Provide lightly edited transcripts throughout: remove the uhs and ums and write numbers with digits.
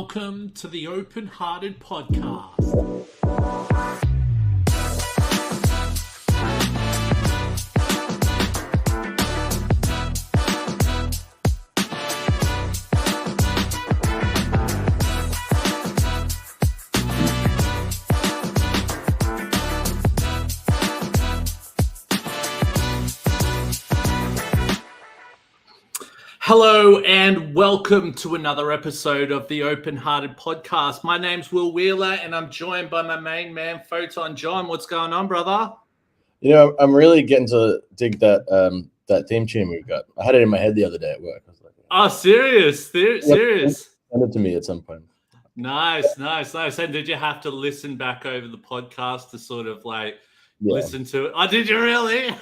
Welcome to the Openhearted Podcast. Hello and welcome to another episode of the Openhearted Podcast. My name's Will Wheeler and I'm joined by my main man, Photon John. What's going on, brother? You know, I'm really getting to dig that theme tune we've got. I had it in my head the other day at work. I was like, oh, serious? Serious? Send it to me at some point. Nice. And did you have to listen back over the podcast to sort of listen to it? Oh, did you really?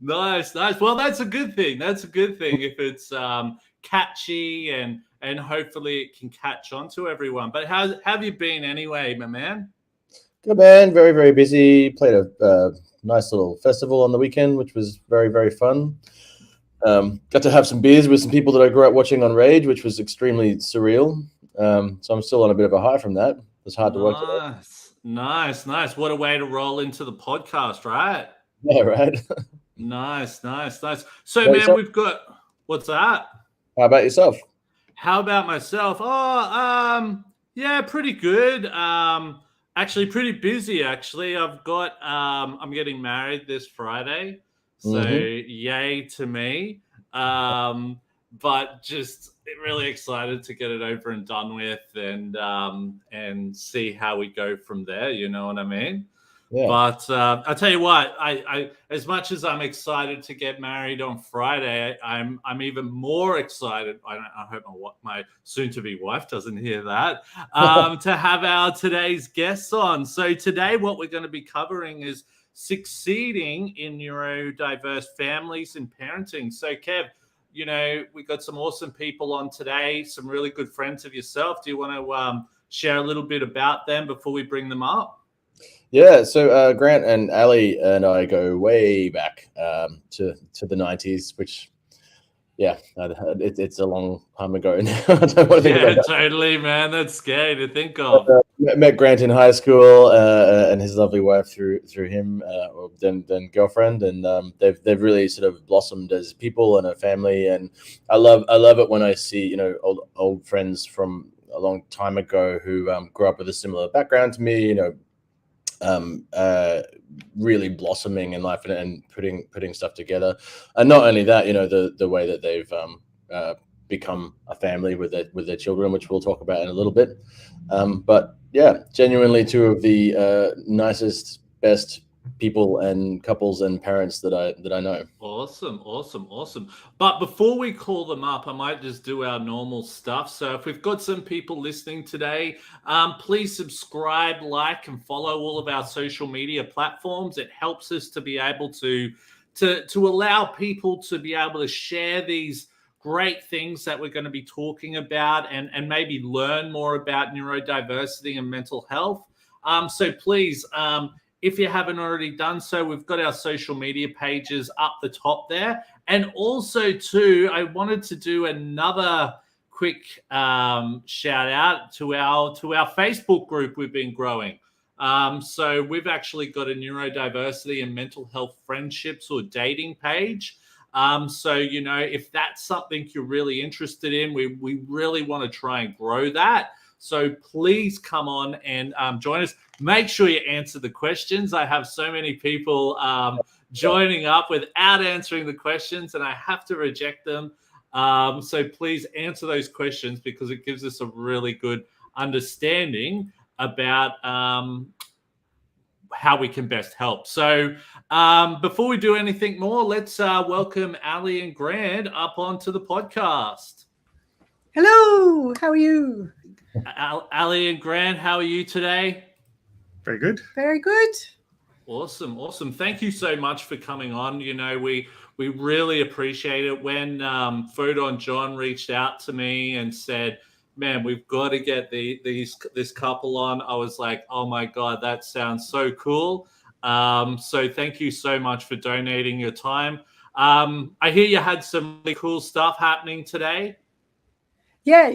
Nice. Well, that's a good thing. If it's catchy and hopefully it can catch on to everyone. But how have you been anyway, my man? Good, man. Very, very busy. Played a nice little festival on the weekend, which was very, very fun. Got to have some beers with some people that I grew up watching on Rage, which was extremely surreal. So I'm still on a bit of a high from that. It's hard to work. Nice. What a way to roll into the podcast, right? Yeah, right. Nice. So, man, we've got, what's that? How about yourself? How about myself? Yeah, pretty good. Actually, pretty busy, actually. I've got, I'm getting married this Friday. So, yay to me. But just really excited to get it over and done with and see how we go from there. You know what I mean? Yeah. But I'll tell you what, I as much as I'm excited to get married on Friday, I'm even more excited. I hope my soon-to-be wife doesn't hear that. To have our today's guests on. So today, what we're going to be covering is succeeding in neurodiverse families and parenting. So, Kev, you know, we got some awesome people on today, some really good friends of yourself. Do you want to share a little bit about them before we bring them up? Yeah, so Grant and Ali and I go way back to the 90s, which, yeah, it's a long time ago now. I don't want to think about that. Totally, man. That's scary to think of. Met Grant in high school and his lovely wife through him, or then girlfriend, and they've really sort of blossomed as people and a family. And I love it when I see, you know, old friends from a long time ago who grew up with a similar background to me, you know, really blossoming in life and putting stuff together. And not only that, you know, the way that they've become a family with their children, which we'll talk about in a little bit. But yeah, genuinely two of the nicest, best people and couples and parents that I know. Awesome. But before we call them up, I might just do our normal stuff. So if we've got some people listening today, please subscribe, like, and follow all of our social media platforms. It helps us to be able to allow people to be able to share these great things that we're going to be talking about and maybe learn more about neurodiversity and mental health. So please, if you haven't already done so, we've got our social media pages up the top there. And also, too, I wanted to do another quick shout out to our Facebook group we've been growing. So we've actually got a neurodiversity and mental health friendships or dating page. So, you know, if that's something you're really interested in, we really want to try and grow that. So please come on and join us. Make sure you answer the questions. I have so many people joining up without answering the questions, and I have to reject them. So please answer those questions because it gives us a really good understanding about how we can best help. So before we do anything more, let's welcome Ali and Grant up onto the podcast. Hello, how are you? Ali and Grant, how are you today? Very good. Very good. Awesome. Thank you so much for coming on. You know, we really appreciate it. When Photon John reached out to me and said, man, we've got to get this couple on, I was like, oh my God, that sounds so cool. So thank you so much for donating your time. I hear you had some really cool stuff happening today. Yeah.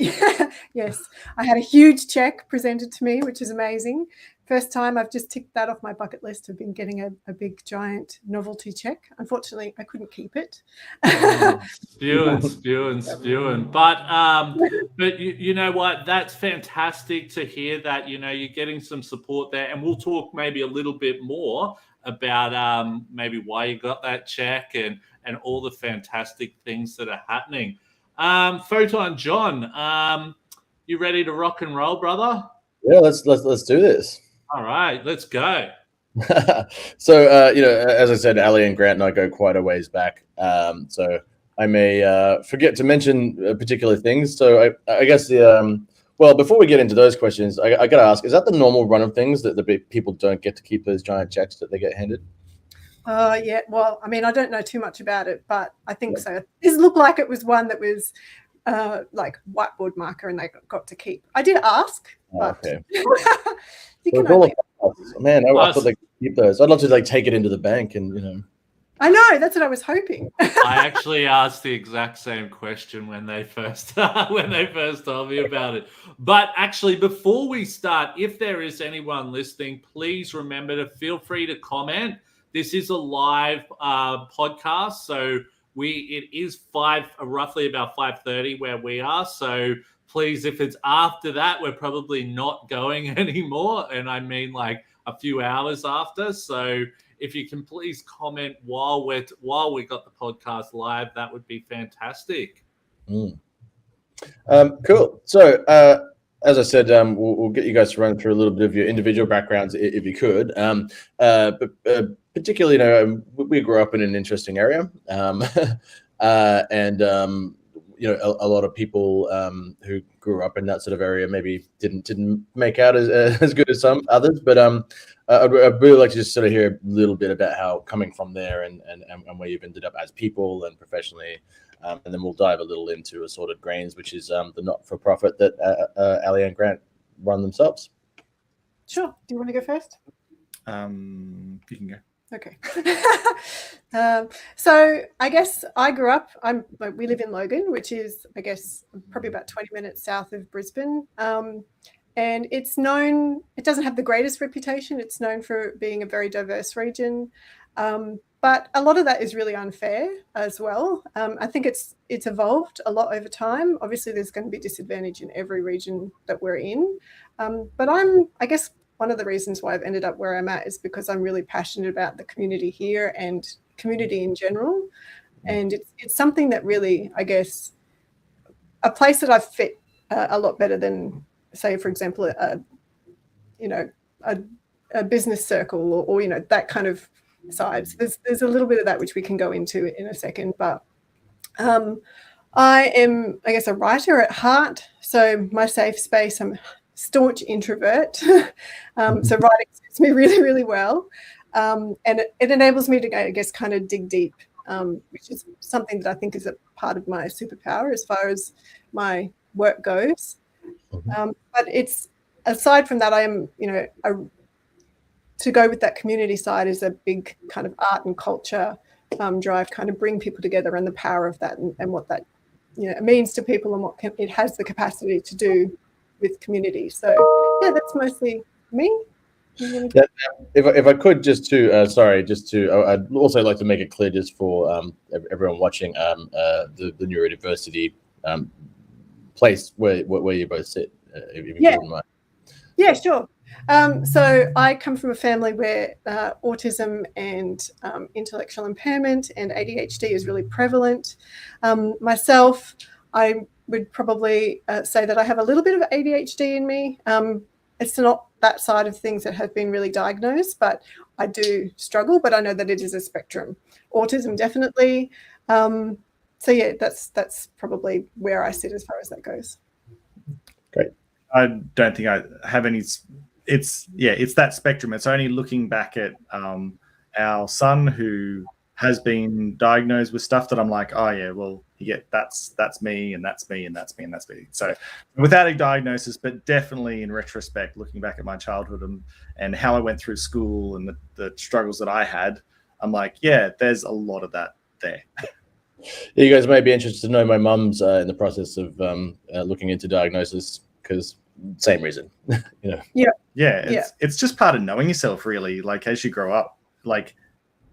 Yes. I had a huge check presented to me, which is amazing. First time I've just ticked that off my bucket list of been getting a big giant novelty check. Unfortunately, I couldn't keep it. Spewing. But you know what? That's fantastic to hear that, you're getting some support there. And we'll talk maybe a little bit more about maybe why you got that check and all the fantastic things that are happening. Photon John, you ready to rock and roll, brother? Yeah, let's do this. All right, let's go. So, as I said, Ali and Grant and I go quite a ways back. So I may forget to mention particular things. So I guess well, before we get into those questions, I got to ask, is that the normal run of things that the people don't get to keep those giant checks that they get handed? Yeah. Well, I mean, I don't know too much about it, but I think so. This looked like it was one that was like whiteboard marker and they got to keep. I did ask, but okay. Man, I thought they could keep those. I'd love to take it into the bank and I know, that's what I was hoping. I actually asked the exact same question when they first told me about it. But actually, before we start, if there is anyone listening, please remember to feel free to comment. This is a live podcast, so it is roughly about 5:30 where we are. So please, if it's after that, we're probably not going anymore, and I mean like a few hours after. So if you can please comment while we got the podcast live, that would be fantastic. Cool. So as I said, we'll get you guys to run through a little bit of your individual backgrounds if you could. But particularly, we grew up in an interesting area, and a lot of people who grew up in that sort of area maybe didn't make out as good as some others. But I'd really like to just sort of hear a little bit about how coming from there and where you've ended up as people and professionally. And then we'll dive a little into Assorted Grains, which is the not-for-profit that Ali and Grant run themselves. Sure. Do you want to go first? You can go. Okay. So I guess I grew up, we live in Logan, which is, I guess, probably about 20 minutes south of Brisbane. And it doesn't have the greatest reputation. It's known for being a very diverse region. But a lot of that is really unfair as well. I think it's evolved a lot over time. Obviously, there's going to be disadvantage in every region that we're in. But I guess one of the reasons why I've ended up where I'm at is because I'm really passionate about the community here and community in general. And it's something that really, I guess, a place that I fit a lot better than, say, for example, a business circle or that kind of side. So there's a little bit of that which we can go into in a second. But I am, I guess, a writer at heart. So my safe space, I'm a staunch introvert. So writing suits me really, really well. And it enables me to, I guess, kind of dig deep, which is something that I think is a part of my superpower as far as my work goes. But it's, aside from that, I am, to go with that community side is a big kind of art and culture drive, kind of bring people together and the power of that and what that it means to people and what it has the capacity to do with community. So yeah, that's mostly me. If I could I'd also like to make it clear just for everyone watching the Neurodiversity place where you both sit. If you wouldn't mind. Yeah, sure. So I come from a family where autism and intellectual impairment and ADHD is really prevalent. Myself, I would probably say that I have a little bit of ADHD in me. It's not that side of things that have been really diagnosed, but I do struggle, but I know that it is a spectrum. Autism, definitely. So yeah, that's probably where I sit as far as that goes. Great. I don't think I have any. It's that spectrum. It's only looking back at our son who has been diagnosed with stuff that I'm like, oh yeah, well, that's me and that's me and that's me and that's me. So without a diagnosis, but definitely in retrospect, looking back at my childhood and how I went through school and the struggles that I had, I'm like, yeah, there's a lot of that there. You guys may be interested to know my mum's in the process of looking into diagnosis because same reason, you know. It's just part of knowing yourself, really. Like as you grow up, like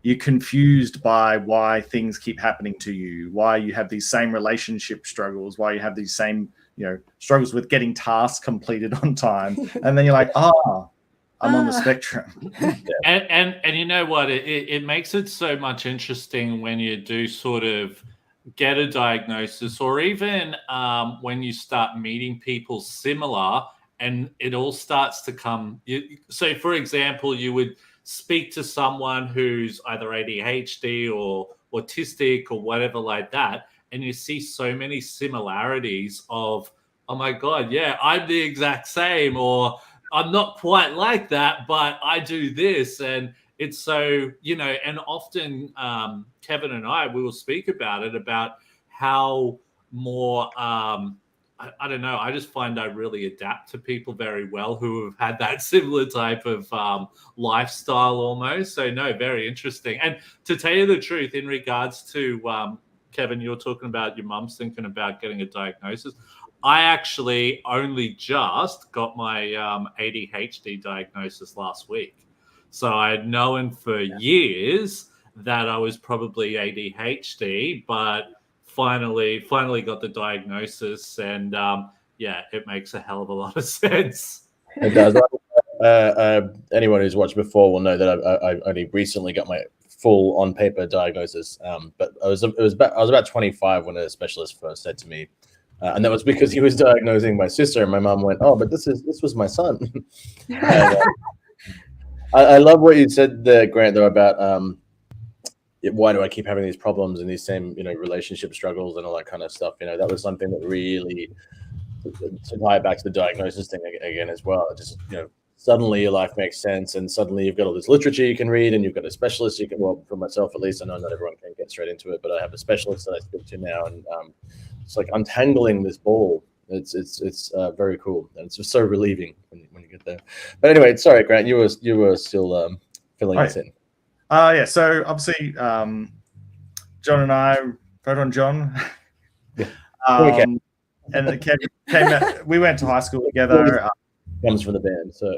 you're confused by why things keep happening to you, why you have these same relationship struggles, why you have these same, you know, struggles with getting tasks completed on time, and then you're like, I'm on the spectrum. And you know what? It makes it so much interesting when you do sort of get a diagnosis, or even when you start meeting people similar, and it all starts to come. So, for example, you would speak to someone who's either ADHD or autistic or whatever like that, and you see so many similarities of, oh my God, yeah, I'm the exact same, or I'm not quite like that, but I do this. And it's so, you know, and often Kevin and we will speak about it, about how more, I don't know, I just find I really adapt to people very well who have had that similar type of lifestyle almost. So no, very interesting. And to tell you the truth, in regards to Kevin, you're talking about your mum's thinking about getting a diagnosis. I actually only just got my ADHD diagnosis last week. So I had known for years that I was probably ADHD, but finally got the diagnosis, and it makes a hell of a lot of sense. It does. Anyone who's watched before will know that I only recently got my full on paper diagnosis, but I was about 25 when a specialist first said to me, and that was because he was diagnosing my sister, and my mom went, "Oh, but this was my son." And, I love what you said there, Grant, though, about why do I keep having these problems and these same, you know, relationship struggles and all that kind of stuff. You know, that was something that really, to tie it back to the diagnosis thing again as well. It just, you know, suddenly your life makes sense, and suddenly you've got all this literature you can read, and you've got a specialist you can, well, for myself at least, I know not everyone can get straight into it, but I have a specialist that I speak to now, and it's like untangling this ball. It's very cool, and it's just so relieving when you get there. But anyway, sorry, Grant, you were still filling this in. So obviously, John and I, Photon John, and Kevin, we went to high school together. Comes from the band, so.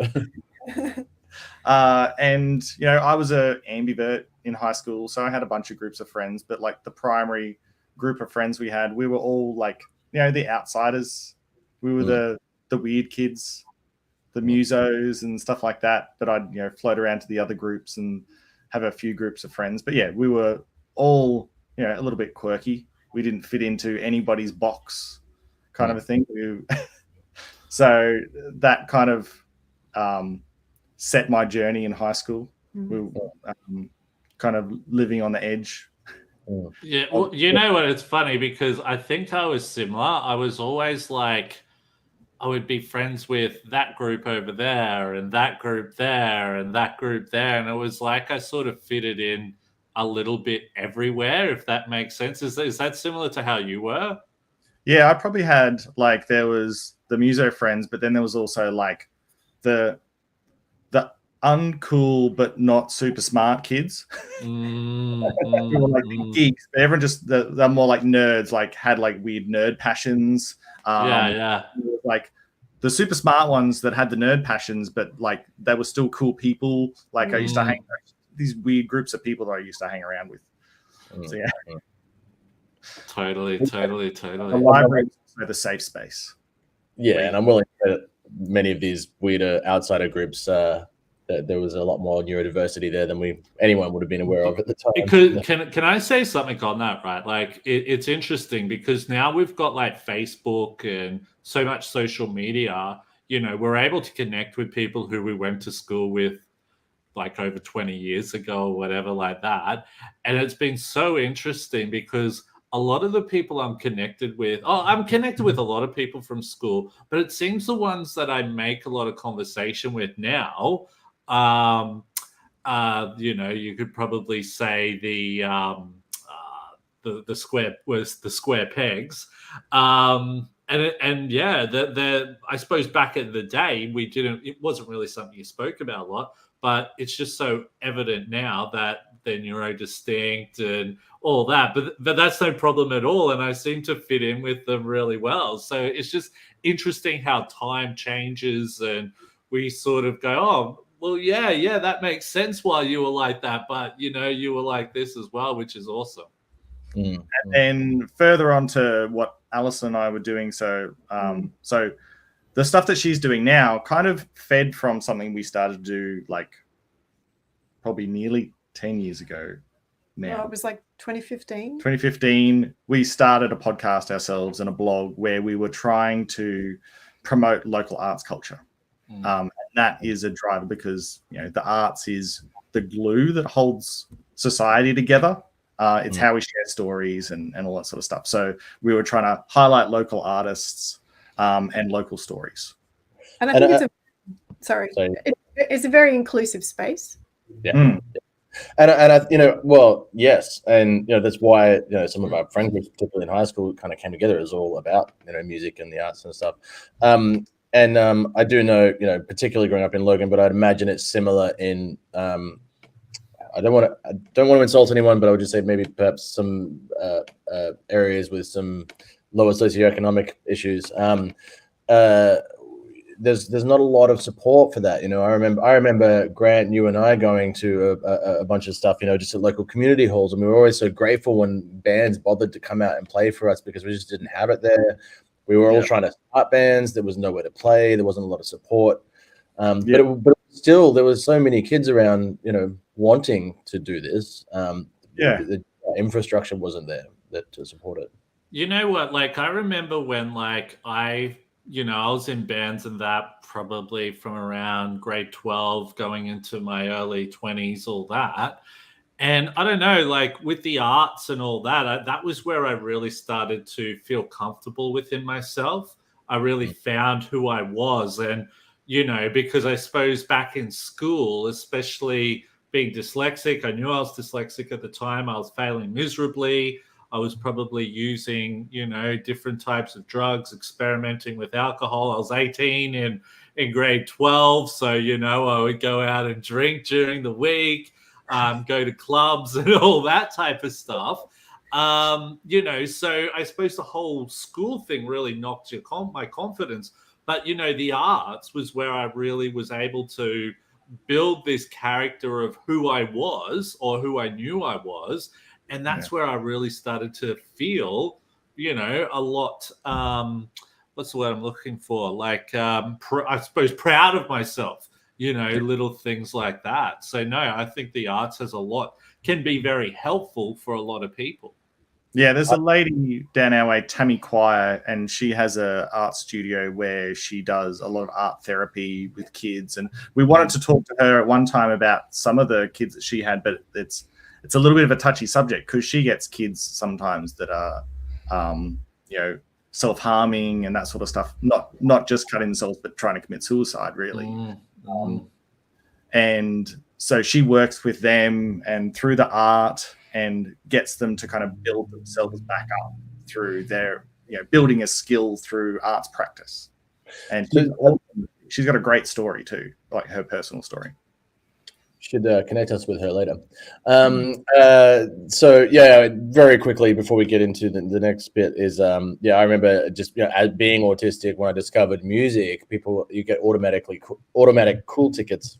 And you know, I was a ambivert in high school, so I had a bunch of groups of friends. But like the primary group of friends we had, we were all like, you know, the outsiders. We were the weird kids, the musos and stuff like that. But I'd, you know, float around to the other groups and have a few groups of friends. But yeah, we were all, you know, a little bit quirky. We didn't fit into anybody's box, kind of a thing. So that kind of set my journey in high school. We were kind of living on the edge. Yeah, well, you know what? It's funny because I think I was similar. I was always like, I would be friends with that group over there and that group there and that group there. And it was like I sort of fitted in a little bit everywhere, if that makes sense. Is that similar to how you were? Yeah, I probably had, like, there was the muso friends, but then there was also like the uncool but not super smart kids. Who were like the geeks, but everyone just they're more like nerds, like had like weird nerd passions. Like the super smart ones that had the nerd passions, but like they were still cool people. Like I used to hang these weird groups of people that I used to hang around with. So yeah. Totally. The library is also the safe space. Yeah, and I'm willing to bet many of these weirder outsider groups, there was a lot more neurodiversity there than anyone would have been aware of at the time. Because can I say something on that, right? Like it's interesting because now we've got like Facebook and so much social media, you know, we're able to connect with people who we went to school with like over 20 years ago or whatever like that. And it's been so interesting because a lot of the people I'm connected with, I'm connected with a lot of people from school, but it seems the ones that I make a lot of conversation with now, you know, you could probably say the square pegs. And I suppose back in the day, it wasn't really something you spoke about a lot, but it's just so evident now that they're neurodistinct and all that, but that's no problem at all. And I seem to fit in with them really well. So it's just interesting how time changes and we sort of go, oh, well, yeah, that makes sense why you were like that. But, you were like this as well, which is awesome. And then further on to what Alison and I were doing. So the stuff that she's doing now kind of fed from something we started to do like probably nearly 10 years ago now. Oh, it was like 2015. 2015, we started a podcast ourselves and a blog where we were trying to promote local arts culture. And that is a driver because, the arts is the glue that holds society together. It's how we share stories and all that sort of stuff. So we were trying to highlight local artists and local stories. And I think it's a very inclusive space. Yeah. And I, well, yes. And, that's why, some of our friend groups, particularly in high school, kind of came together. It was all about, music and the arts and stuff. And I do know, particularly growing up in Logan, but I'd imagine it's similar in, I don't want to insult anyone, but I would just say maybe perhaps some areas with some lower socioeconomic issues. There's not a lot of support for that. I remember Grant, you and I going to a bunch of stuff, just at local community halls, and we were always so grateful when bands bothered to come out and play for us because we just didn't have it there. We were all trying to start bands. There was nowhere to play. There wasn't a lot of support. But still, there was so many kids around, wanting to do this. The infrastructure wasn't there to support it. You know what? Like, I remember when, I was in bands and that probably from around grade 12 going into my early 20s, all that. And I don't know, with the arts and all that, that was where I really started to feel comfortable within myself. I really found who I was. And, because I suppose back in school, especially being dyslexic, I knew I was dyslexic at the time. I was failing miserably. I was probably using, different types of drugs, experimenting with alcohol. I was 18 in grade 12. So, I would go out and drink during the week, go to clubs and all that type of stuff. So I suppose the whole school thing really knocked my confidence. But, the arts was where I really was able to build this character of who I was or who I knew I was. And that's where I really started to feel, a lot, what's the word I'm looking for? I suppose proud of myself, little things like that. So, no, I think the arts can be very helpful for a lot of people. Yeah, there's a lady down our way, Tammy Choir, and she has a art studio where she does a lot of art therapy with kids. And we wanted to talk to her at one time about some of the kids that she had, but it's a little bit of a touchy subject because she gets kids sometimes that are, self-harming and that sort of stuff. Not just cutting themselves, but trying to commit suicide, really. And so she works with them and through the art and gets them to kind of build themselves back up through their, building a skill through arts practice. And she's got a great story too, like her personal story. Should connect us with her later. So very quickly before we get into the next bit is I remember just as being autistic, when I discovered music, you get automatic cool tickets.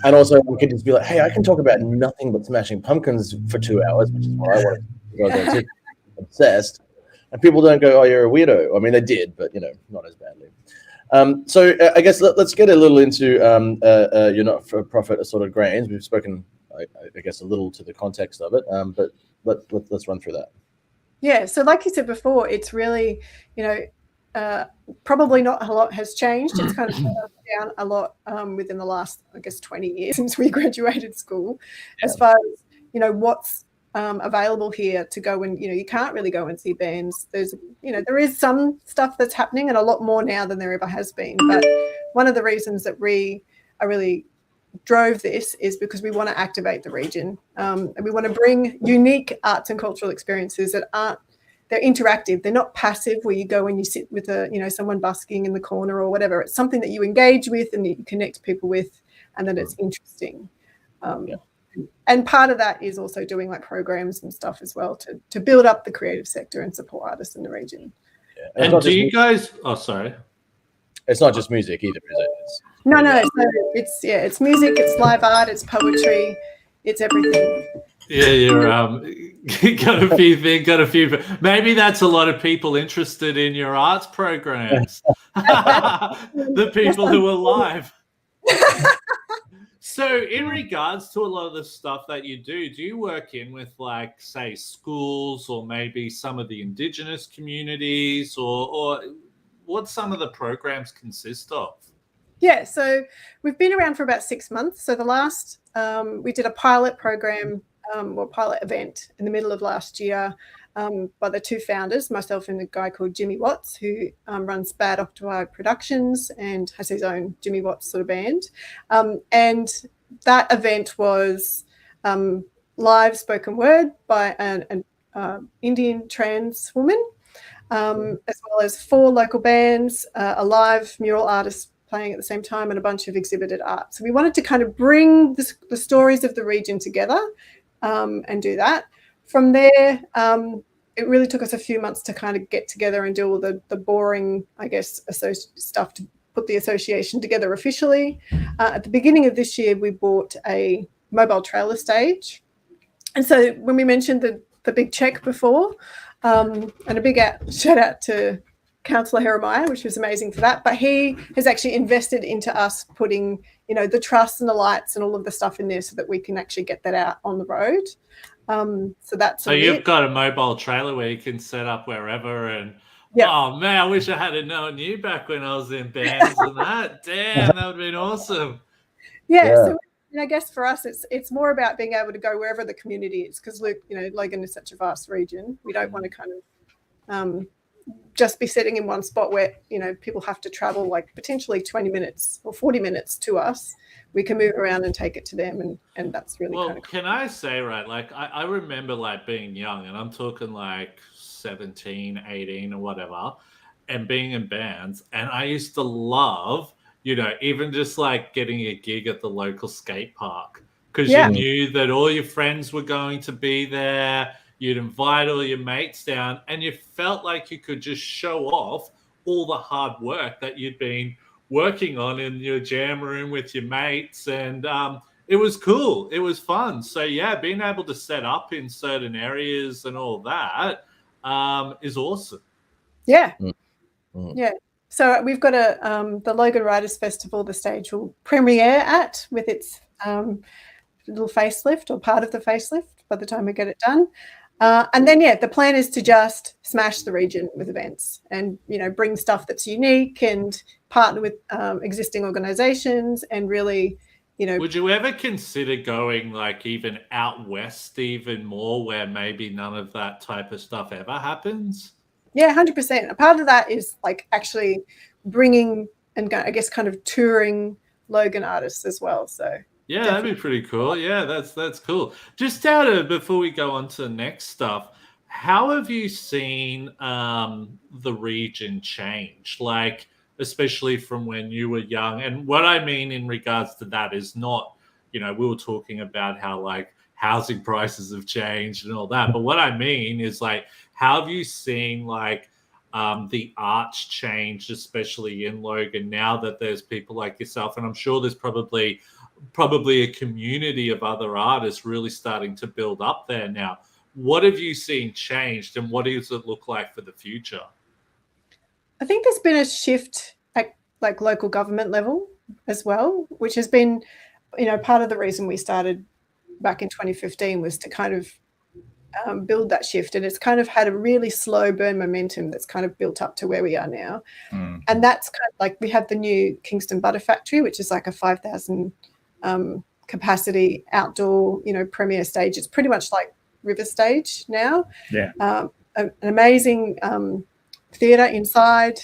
And also we could just be like, hey, I can talk about nothing but Smashing Pumpkins for 2 hours, which is what I wanted to go autistic, obsessed. And people don't go, oh, you're a weirdo. I mean, they did, but not as badly. So I guess let's get a little into your not-for-profit Assorted Grains. We've spoken, I guess, a little to the context of it, but let's run through that. Yeah, so like you said before, it's really, probably not a lot has changed. It's kind of down a lot within the last, 20 years since we graduated school, as far as, what's available here to go and, you can't really go and see bands. There's, there is some stuff that's happening and a lot more now than there ever has been. But one of the reasons that we really drove this is because we want to activate the region. And we want to bring unique arts and cultural experiences that they're interactive. They're not passive where you go and you sit with someone busking in the corner or whatever. It's something that you engage with and that you connect people with and that it's interesting. And part of that is also doing like programs and stuff as well to build up the creative sector and support artists in the region. Yeah. And do you guys? Oh, sorry. It's not just music either, is it? No. So it's music, it's live art, it's poetry, it's everything. Yeah, you're got a few. Maybe that's a lot of people interested in your arts programs. The people who are live. So, in regards to a lot of the stuff that you do you work in with, like, say, schools or maybe some of the Indigenous communities, or what some of the programs consist of? Yeah, so we've been around for about 6 months. So the last, we did a pilot program or pilot event in the middle of last year by the two founders, myself and a guy called Jimmy Watts, who runs Bad Octopi Productions and has his own Jimmy Watts sort of band. And that event was live spoken word by an Indian trans woman, as well as 4 local bands, a live mural artist playing at the same time, and a bunch of exhibited art. So we wanted to kind of bring the stories of the region together and do that. From there, it really took us a few months to kind of get together and do all the boring, I guess, stuff to put the association together officially. At the beginning of this year, we bought a mobile trailer stage. And so when we mentioned the big check before, and a big shout out to Councillor Jeremiah, which was amazing for that. But he has actually invested into us putting, the truss and the lights and all of the stuff in there so that we can actually get that out on the road. So you've got a mobile trailer where you can set up wherever, and yep. Oh man, I wish I had known you back when I was in bands and that. Damn, that would have been awesome. Yeah. So I guess for us, it's more about being able to go wherever the community is, because Logan is such a vast region. We don't want to kind of just be sitting in one spot where people have to travel like potentially 20 minutes or 40 minutes to us. We can move around and take it to them, and that's really kind of cool. Can I say, right, like I remember like being young, and I'm talking like 17, 18 or whatever, and being in bands, and I used to love even just like getting a gig at the local skate park, because you knew that all your friends were going to be there. You'd invite all your mates down, and you felt like you could just show off all the hard work that you'd been working on in your jam room with your mates. And it was cool. It was fun. So, yeah, being able to set up in certain areas and all that is awesome. Yeah. Mm-hmm. Yeah. So we've got the Logan Writers Festival, the stage will premiere at with its little facelift, or part of the facelift, by the time we get it done. And then, the plan is to just smash the region with events and, bring stuff that's unique and partner with existing organizations and really, Would you ever consider going like even out west even more, where maybe none of that type of stuff ever happens? Yeah, 100%. A part of that is like actually bringing and I guess kind of touring Logan artists as well. So. Yeah, definitely. That'd be pretty cool. Yeah, that's cool. Just before we go on to the next stuff, how have you seen the region change? Like, especially from when you were young. And what I mean in regards to that is not, we were talking about how like housing prices have changed and all that. But what I mean is like, how have you seen like the arts change, especially in Logan, now that there's people like yourself? And I'm sure there's probably a community of other artists really starting to build up there now. What have you seen changed, and what does it look like for the future? I think there's been a shift at like local government level as well, which has been, part of the reason we started back in 2015 was to kind of build that shift. And it's kind of had a really slow burn momentum that's kind of built up to where we are now. And that's kind of like, we have the new Kingston Butter Factory, which is like a 5,000 capacity outdoor, premier stage. It's pretty much like River Stage now. Yeah. An amazing theatre inside,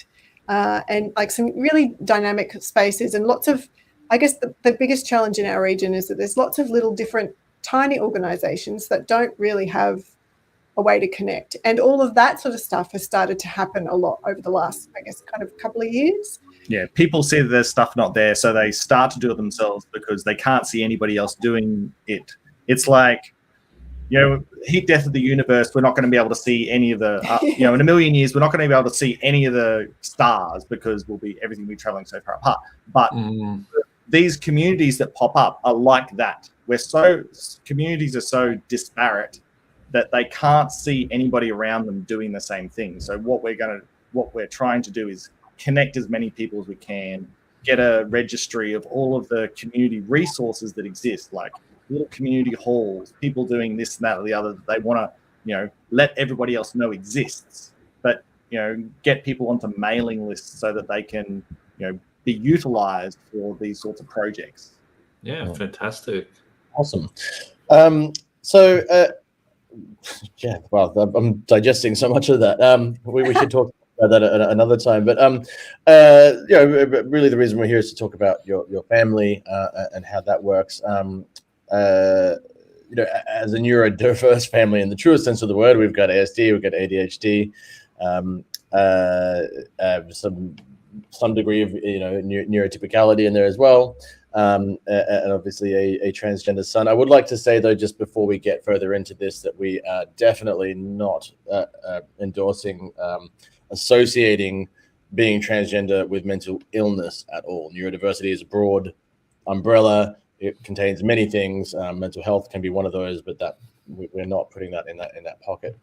and like some really dynamic spaces, and lots of, I guess the biggest challenge in our region is that there's lots of little different tiny organisations that don't really have a way to connect. And all of that sort of stuff has started to happen a lot over the last, I guess, kind of couple of years. Yeah, people see that there's stuff not there, so they start to do it themselves because they can't see anybody else doing it It's like, heat death of the universe, we're not going to be able to see any of the, in a million years, we're not going to be able to see any of the stars because everything will be traveling so far apart. But these communities that pop up are like that. Communities are so disparate that they can't see anybody around them doing the same thing. So what we're trying to do is connect as many people as we can, get a registry of all of the community resources that exist, like little community halls, people doing this and that or the other that they want to, let everybody else know exists, but, get people onto mailing lists so that they can, be utilized for these sorts of projects. Yeah, fantastic. Awesome. Well, I'm digesting so much of that. We should talk about that at another time. But really, the reason we're here is to talk about your family and how that works. As a neurodiverse family in the truest sense of the word, we've got ASD, we've got ADHD, some degree of neurotypicality in there as well. And obviously a transgender son. I would like to say, though, just before we get further into this, that we are definitely not endorsing associating being transgender with mental illness at all. Neurodiversity is a broad umbrella. It contains many things. Mental health can be one of those, but that we're not putting that in that pocket.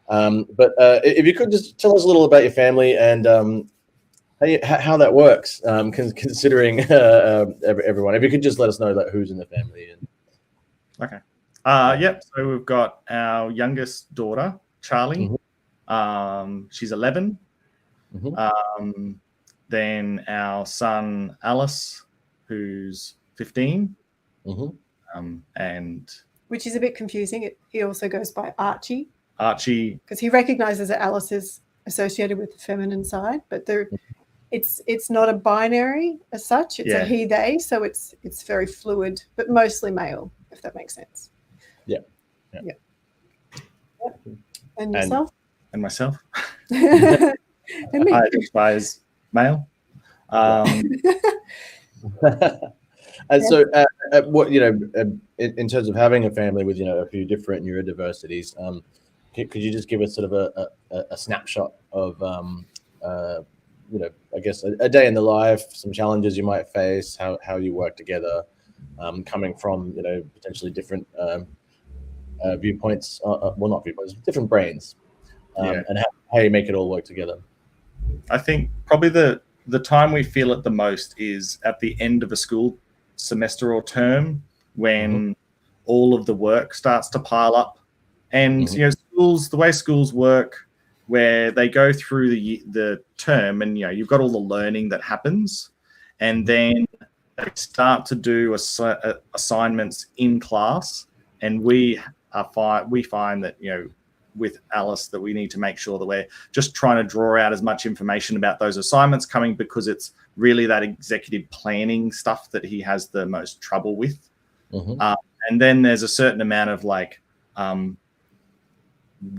But if you could just tell us a little about your family and how that works, considering everyone. If you could just let us know who's in the family. Okay. Yep. So we've got our youngest daughter, Charlie. Mm-hmm. She's 11. Mm-hmm. Then our son, Alice, who's 15. Mm-hmm. And which is a bit confusing. He also goes by Archie. Because he recognizes that Alice is associated with the feminine side, but it's not a binary as such. It's a he, they, so it's very fluid, but mostly male, if that makes sense. Yeah. And yourself? And myself. And me. I identify as male. And so, what in terms of having a family with a few different neurodiversities, could you just give us sort of a snapshot of I guess a day in the life, some challenges you might face, how you work together, coming from potentially different viewpoints, well, not viewpoints, different brains, and how you make it all work together. I think probably the time we feel it the most is at the end of a school semester or term, when all of the work starts to pile up, and schools, the way schools work, where they go through the term, and you've got all the learning that happens, and then they start to do assignments in class, and we find that with Alice that we need to make sure that we're just trying to draw out as much information about those assignments coming, because it's really that executive planning stuff that he has the most trouble with. And then there's a certain amount of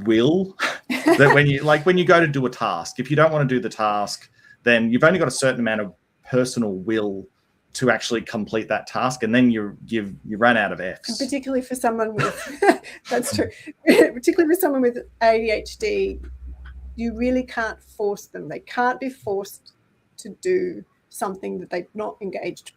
will that when you go to do a task, if you don't want to do the task, then you've only got a certain amount of personal will to actually complete that task, and then you run out of F's. And particularly for someone with that's true. Particularly for someone with ADHD, you really can't force them. They can't be forced to do something that they've not engaged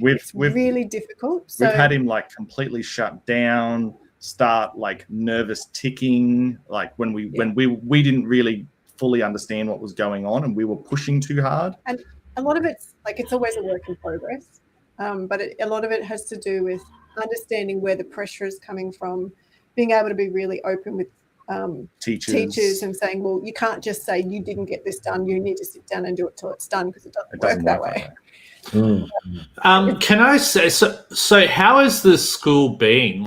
with. It's really difficult. So we've had him completely shut down, start nervous ticking, when we didn't really fully understand what was going on, and we were pushing too hard. And a lot of it's it's always a work in progress, but a lot of it has to do with understanding where the pressure is coming from, being able to be really open with teachers and saying, well, you can't just say you didn't get this done, you need to sit down and do it till it's done, because it doesn't work that way. Can I say, so how has the school been?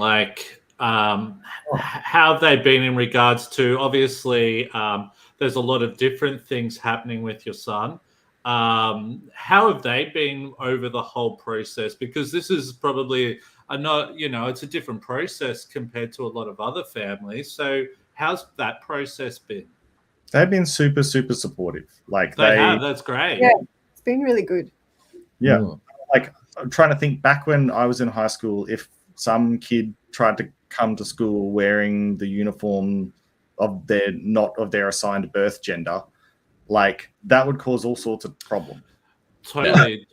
How have they been in regards to, obviously, there's a lot of different things happening with your son. How have they been over the whole process? Because this is probably, it's a different process compared to a lot of other families. So how's that process been? They've been super, super supportive. They have, that's great. Yeah, it's been really good. Yeah. I'm trying to think back when I was in high school, if some kid tried to come to school wearing the uniform of their assigned birth gender, like that would cause all sorts of problems. Totally.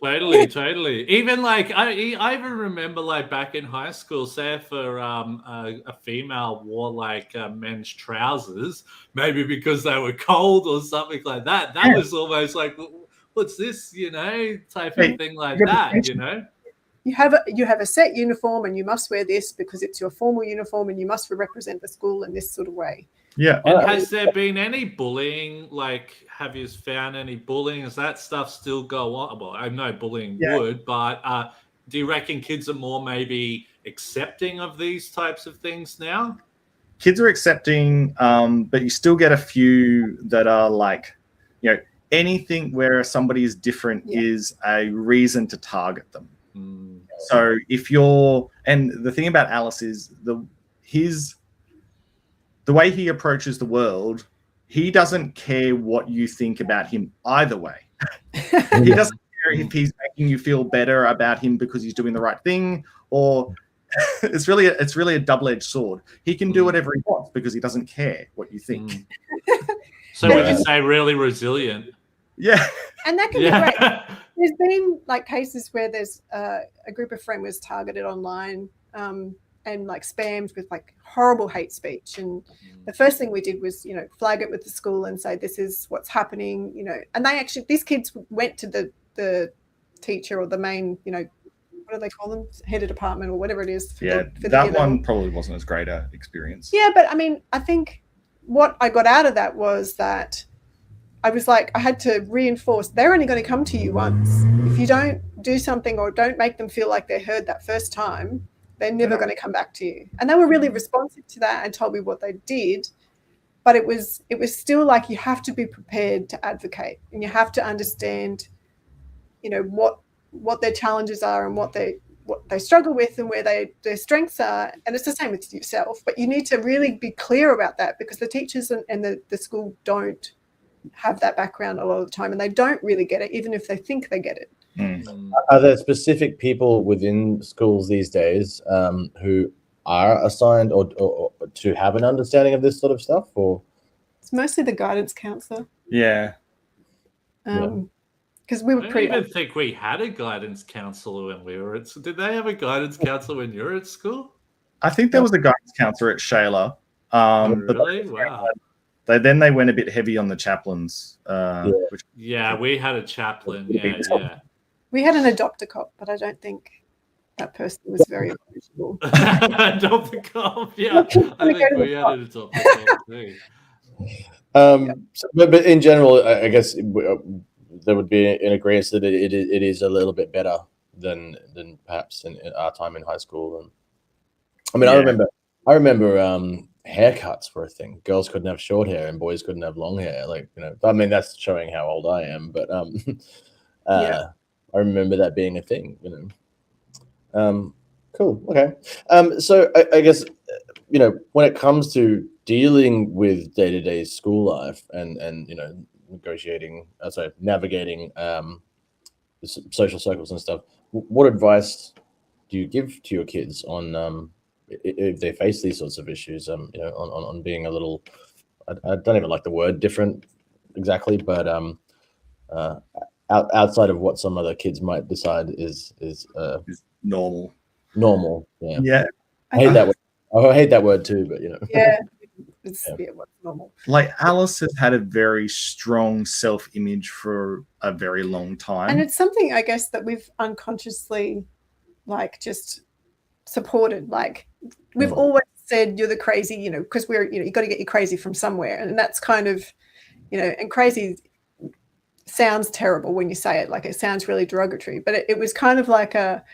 Even like I even remember like back in high school, say if a female wore like men's trousers, maybe because they were cold or something like that. That was almost like, what's this, type of thing like that, You have a set uniform and you must wear this because it's your formal uniform and you must represent the school in this sort of way. Yeah. And has there been any bullying? Like, have you found any bullying? Does that stuff still go on? Well, I know bullying would, but do you reckon kids are more maybe accepting of these types of things now? Kids are accepting, but you still get a few that are like, anything where somebody is different is a reason to target them. So and the thing about Alice is the way he approaches the world, he doesn't care what you think about him either way. He doesn't care if he's making you feel better about him because he's doing the right thing, or it's really a double-edged sword. He can do whatever he wants because he doesn't care what you think. So would you say really resilient? Yeah. And that can be great. There's been like cases where there's a group of friends was targeted online and like spammed with like horrible hate speech. And the first thing we did was, flag it with the school and say, this is what's happening, and these kids went to the teacher or the main, what do they call them? Head of department or whatever it is. That one probably wasn't as great an experience. Yeah. But I mean, I think what I got out of that was that I was like, I had to reinforce they're only going to come to you once. If you don't do something or don't make them feel like they're heard that first time, they're never going to come back to you. And they were really responsive to that and told me what they did. But it was still like you have to be prepared to advocate and you have to understand, what their challenges are and what they struggle with and where their strengths are. And it's the same with yourself. But you need to really be clear about that because the teachers and the school don't have that background a lot of the time and they don't really get it, even if they think they get it. Are there specific people within schools these days who are assigned or to have an understanding of this sort of stuff, or it's mostly the guidance counselor? Yeah. Because we were I don't even think we had a guidance counselor when we were at. Did they have a guidance counselor when you were at school? I think there was a guidance counselor at Shayla. Really? Wow. Then they went a bit heavy on the chaplains. We had a chaplain. Yeah. We had an adopt-a-cop, but I don't think that person was very approachable. Adopt-a-cop, yeah. I think we had an adopt-a-cop too. But in general, I guess there would be an agreement that it is a little bit better than perhaps in our time in high school. And I mean, I remember haircuts were a thing. Girls couldn't have short hair and boys couldn't have long hair. Like, I mean, that's showing how old I am, but I remember that being a thing, Cool. Okay. So I guess, when it comes to dealing with day-to-day school life and navigating social circles and stuff, what advice do you give to your kids on if they face these sorts of issues, on being a little, I don't even like the word different exactly, but outside of what some other kids might decide is normal. Normal, yeah. Yeah. I hate that word. I hate that word too, but Yeah. It's what's normal. Like Alice has had a very strong self-image for a very long time. And it's something, I guess, that we've unconsciously just supported. Like we've always said you're the crazy, because we're, you got to get your crazy from somewhere. And that's kind of, and crazy sounds terrible when you say it, like it sounds really derogatory, but it was kind of like a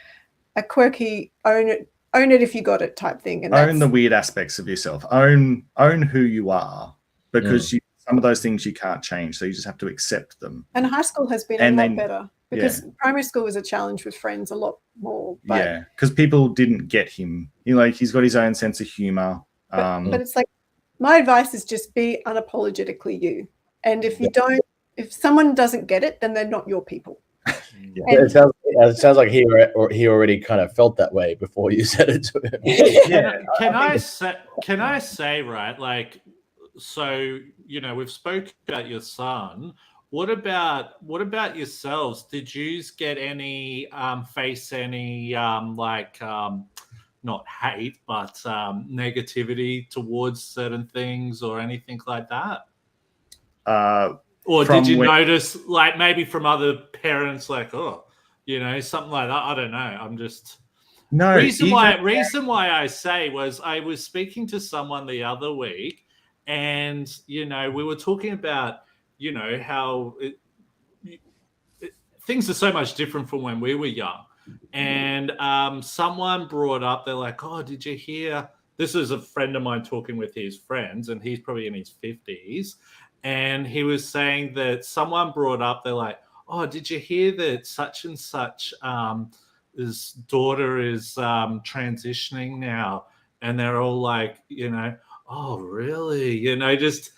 quirky own it if you got it type thing. And own the weird aspects of yourself. Own who you are, because some of those things you can't change, so you just have to accept them. And high school has been a lot better because primary school was a challenge with friends a lot more. But, because people didn't get him. He's got his own sense of humor. But it's like my advice is just be unapologetically you. And if you don't, if someone doesn't get it, then they're not your people. It sounds like he already kind of felt that way before you said it to him. Can I say, right, like, so, you know, we've spoken about your son. What about yourselves? Did you get any face any not hate, but negativity towards certain things or anything like that? Or did you notice, like, maybe from other parents, like, oh, you know, something like that? I don't know. I'm just reason why I say was I was speaking to someone the other week, and you know, we were talking about, you know, how things are so much different from when we were young. And someone brought up, they're like, oh, did you hear? This is a friend of mine talking with his friends, and he's probably in his 50s. And he was saying that someone brought up, they're like, oh, did you hear that such and such, his daughter is transitioning now? And they're all like, you know, oh, really? You know, just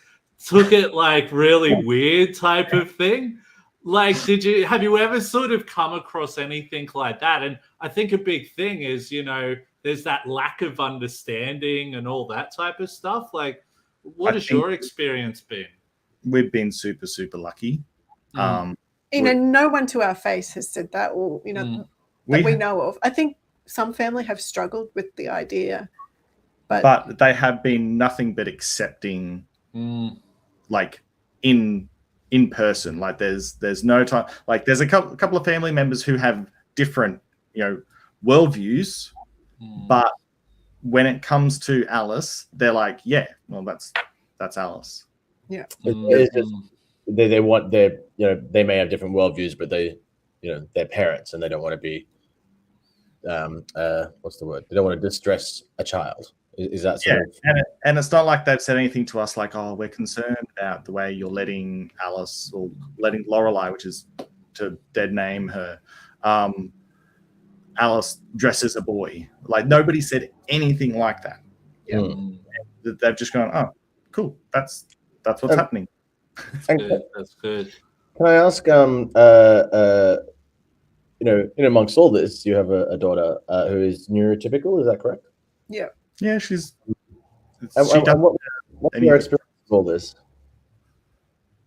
took it like really weird type of thing. Like, have you ever sort of come across anything like that? And I think a big thing is, you know, there's that lack of understanding and all that type of stuff. Like, what has your experience been? We've been super, super lucky. You know, no one to our face has said that, or, you know, that we know of. I think some family have struggled with the idea, but they have been nothing but accepting, like in person. Like there's no time. Like there's a couple of family members who have different, you know, worldviews, but when it comes to Alice, they're like, yeah, well, that's Alice. Yeah. It's just, they want their, you know, they may have different worldviews, but they, you know, they're parents and they don't want to be, what's the word? They don't want to distress a child. Is that sort of... And it's not like they've said anything to us like, oh, we're concerned about the way you're letting Alice or letting Lorelei, which is to dead name her, Alice dress as a boy. Like nobody said anything like that. Yeah. They've just gone, oh, cool. That's what's happening. That's good. Can I ask, you know, in amongst all this, you have a daughter who is neurotypical. Is that correct? Yeah. Yeah, she's. What's your experience of all this?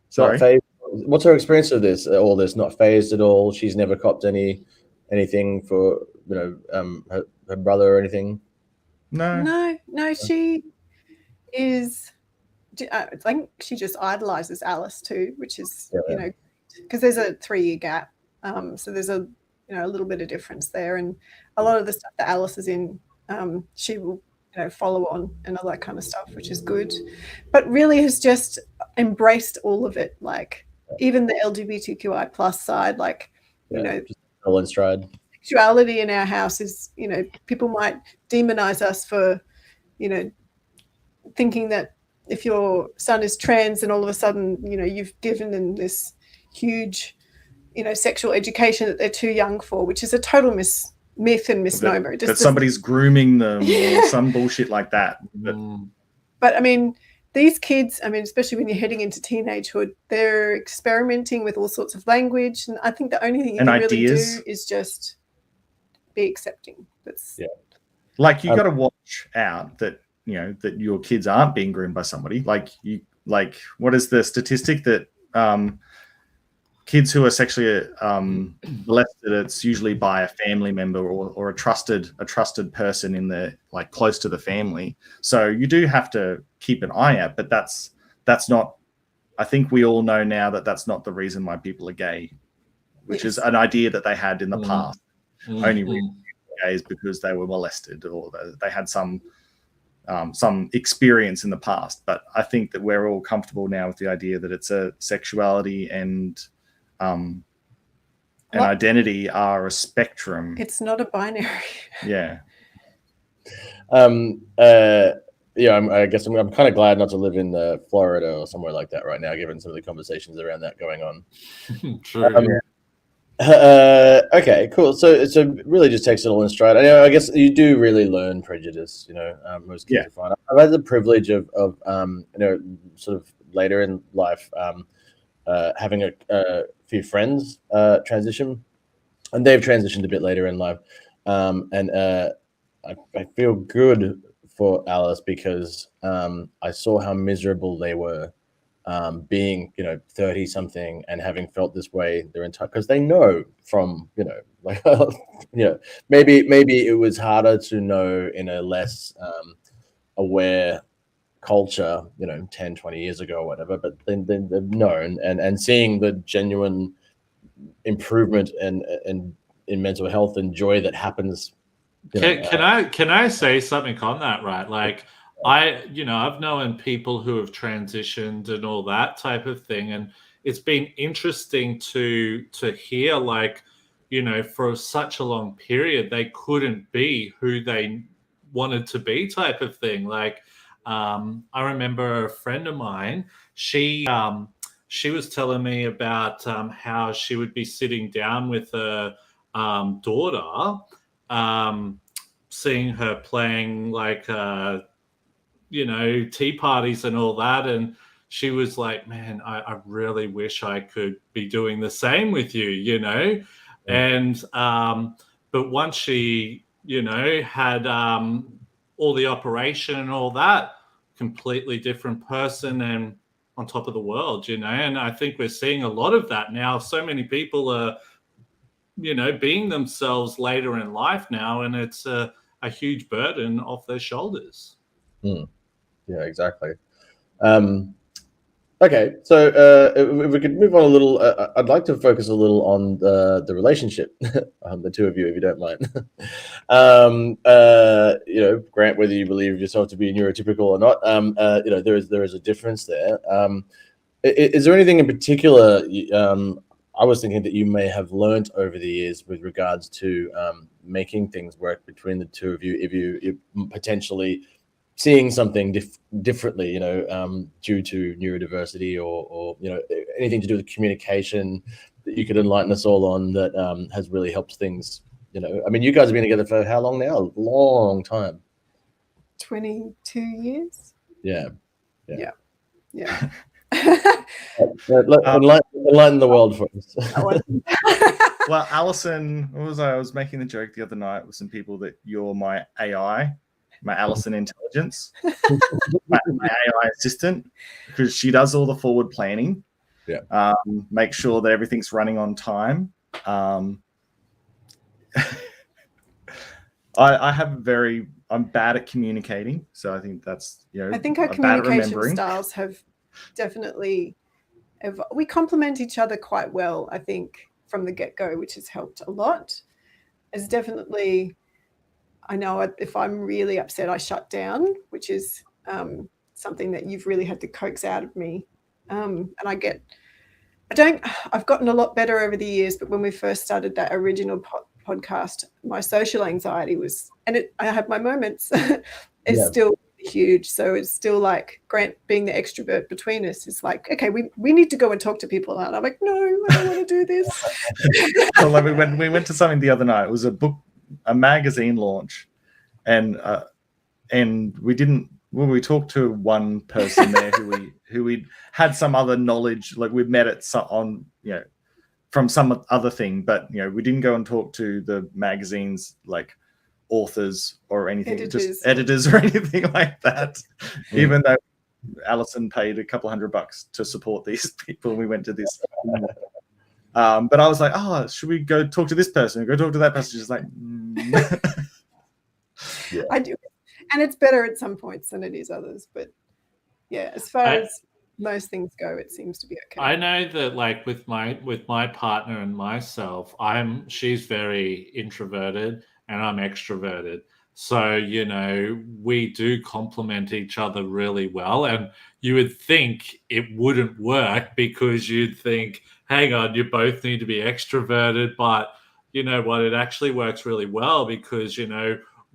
Sorry. What's her experience of this? All this, not phased at all. She's never copped anything for, you know, her brother or anything. No. She is. I think she just idolizes Alice too, which is you know, because there's a 3-year gap, so there's a, you know, a little bit of difference there, and a lot of the stuff that Alice is in, she will, you know, follow on and all that kind of stuff, which is good, but really has just embraced all of it, like even the LGBTQI plus side, like you know, just all in stride. Sexuality in our house is, you know, people might demonize us for, you know, thinking that if your son is trans and all of a sudden, you know, you've given them this huge, you know, sexual education that they're too young for, which is a total myth and misnomer. That somebody's grooming them or some bullshit like that. But I mean, these kids, I mean, especially when you're heading into teenagehood, they're experimenting with all sorts of language. And I think the only thing you can really do is just be accepting. Like you got to watch out that, you know, that your kids aren't being groomed by somebody. Like what is the statistic that kids who are sexually molested, it's usually by a family member or a trusted person in the, like, close to the family. So you do have to keep an eye out, but that's not, I think we all know now that that's not the reason why people are gay, which is an idea that they had in the past. Only reason gay is because they were molested or they had some experience in the past. But I think that we're all comfortable now with the idea that it's a sexuality and identity are a spectrum. It's not a binary. Yeah. I guess I'm kind of glad not to live in Florida or somewhere like that right now, given some of the conversations around that going on. True. Okay, cool. So it really just takes it all in stride. I guess you do really learn prejudice. You know, most kids are fine. I've had the privilege of you know, sort of later in life, having a few friends transition and they've transitioned a bit later in life. I feel good for Alice because I saw how miserable they were being, 30 something and having felt this way their entire, because they know from, like, maybe it was harder to know in a less aware culture, 10, 20 years ago or whatever, but then they've known and seeing the genuine improvement and in mental health and joy that happens. Can I say something on that, right? Like, I've known people who have transitioned and all that type of thing, and it's been interesting to hear, like, for such a long period they couldn't be who they wanted to be, type of thing. Like, I remember a friend of mine, she was telling me about how she would be sitting down with her daughter, seeing her playing, like, tea parties and all that, and she was like, man, I really wish I could be doing the same with you, and but once she had all the operation and all that, completely different person and on top of the world, and I think we're seeing a lot of that now. So many people are being themselves later in life now, and it's a huge burden off their shoulders. Yeah, exactly. Okay, so if we could move on a little, I'd like to focus a little on the relationship, the two of you, if you don't mind. Grant, whether you believe yourself to be neurotypical or not, there is a difference there. Is there anything in particular I was thinking that you may have learned over the years with regards to making things work between the two of you, if you potentially seeing something differently, due to neurodiversity or anything to do with communication that you could enlighten us all on that has really helped things. I mean, you guys have been together for how long now? A long time. 22 years. Yeah. Enlighten the world for us. Well, Alison, I was making the joke the other night with some people that you're my AI, my Alison intelligence, my AI assistant, because she does all the forward planning. Yeah. Make sure that everything's running on time. I'm bad at communicating, so I think that's I think our communication styles have definitely we complement each other quite well, I think, from the get-go, which has helped a lot. It's definitely, I know if I'm really upset, I shut down, which is something that you've really had to coax out of me. And I've gotten a lot better over the years, but when we first started that original podcast, my social anxiety was, I had my moments, still huge. So it's still like Grant being the extrovert between us is like, okay, we need to go and talk to people. And I'm like, no, I don't want to do this. Well, like we went to something the other night. It was a magazine launch, and we talked to one person there who we had some other knowledge, like we'd met at from some other thing, but we didn't go and talk to the magazine's like authors or anything, just editors or anything like that. Even though Alison paid a couple $100 to support these people, and we went to this. But I was like, oh, should we go talk to this person? Go talk to that person. She's like, Yeah. I do, and it's better at some points than it is others. But yeah, as far as most things go, it seems to be okay. I know that, like, with my partner and myself, she's very introverted and I'm extroverted. So, we do complement each other really well. And you would think it wouldn't work because you'd think, hang on, you both need to be extroverted. But you know what? It actually works really well because,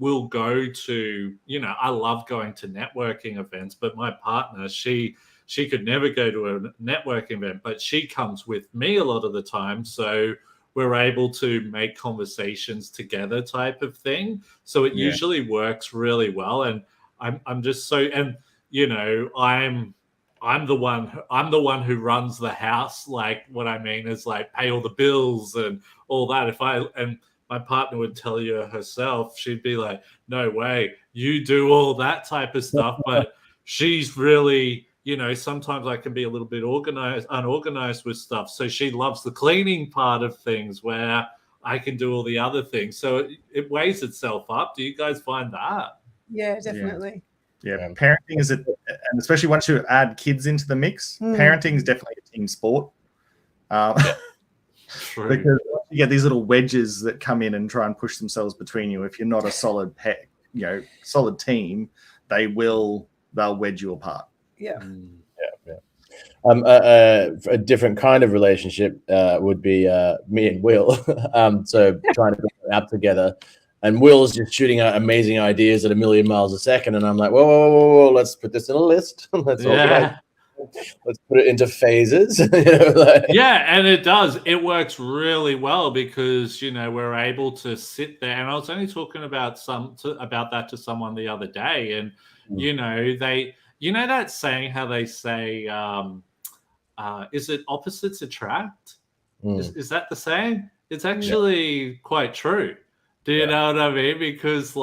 we'll go to, I love going to networking events, but my partner, she could never go to a networking event, but she comes with me a lot of the time. So we're able to make conversations together type of thing. So it usually works really well. And I'm just so, and, I'm I'm the one who runs the house. Like, what I mean is like pay all the bills and all that. And my partner would tell you herself, she'd be like, no way, you do all that type of stuff. But she's really, sometimes I can be a little bit unorganized with stuff. So she loves the cleaning part of things where I can do all the other things. So it weighs itself up. Do you guys find that? Yeah, definitely. Yeah, parenting is and especially once you add kids into the mix, parenting is definitely a team sport. True. Because you get these little wedges that come in and try and push themselves between you. If you're not a solid solid team, they'll wedge you apart. Yeah. A different kind of relationship would be me and Will. So trying to put an app together. And Will's just shooting out amazing ideas at 1,000,000 miles a second. And I'm like, whoa, let's put this in a list. Let's put it into phases. Yeah, and it does. It works really well because, we're able to sit there. And I was only talking about that to someone the other day. And, that saying how they say, is it opposites attract? Is that the saying? It's actually quite true. Do you know what I mean? Because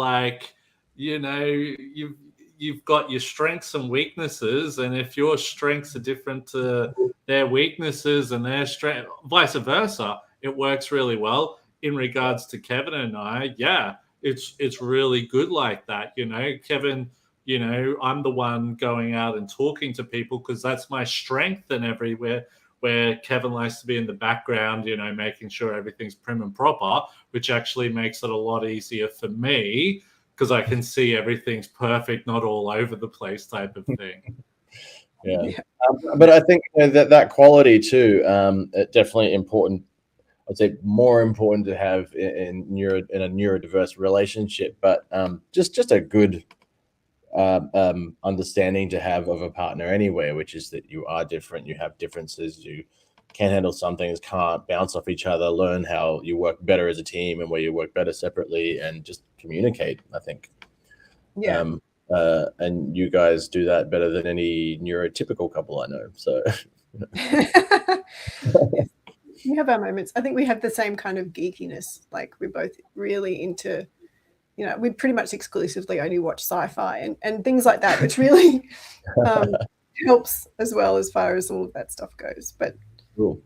you've got your strengths and weaknesses, and if your strengths are different to their weaknesses and their strength, vice versa, it works really well. In regards to Kevin and I, it's really good like that. Kevin, I'm the one going out and talking to people because that's my strength, and everywhere where Kevin likes to be in the background, making sure everything's prim and proper, which actually makes it a lot easier for me because I can see everything's perfect, not all over the place type of thing. But I think that quality too, definitely important. I'd say more important to have in a neurodiverse relationship, but just a good understanding to have of a partner anywhere, which is that you are different, you have differences, you can handle some things, can't, bounce off each other, learn how you work better as a team and where you work better separately, and just communicate, I think. And you guys do that better than any neurotypical couple I know. So we have our moments. I think we have the same kind of geekiness. Like, we're both really into, we pretty much exclusively only watch sci-fi and things like that, which really helps as well as far as all of that stuff goes. But cool.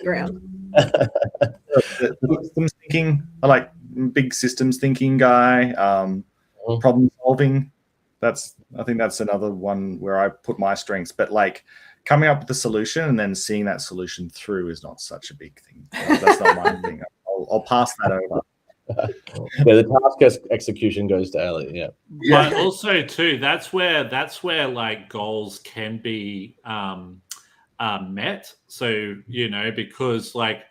Ground. Systems thinking. I like big systems thinking guy. Problem solving. I think that's another one where I put my strengths. But coming up with the solution and then seeing that solution through is not such a big thing. That's not my thing. I'll pass that over. The task execution goes to Ali. But also too, that's where goals can be met. So because like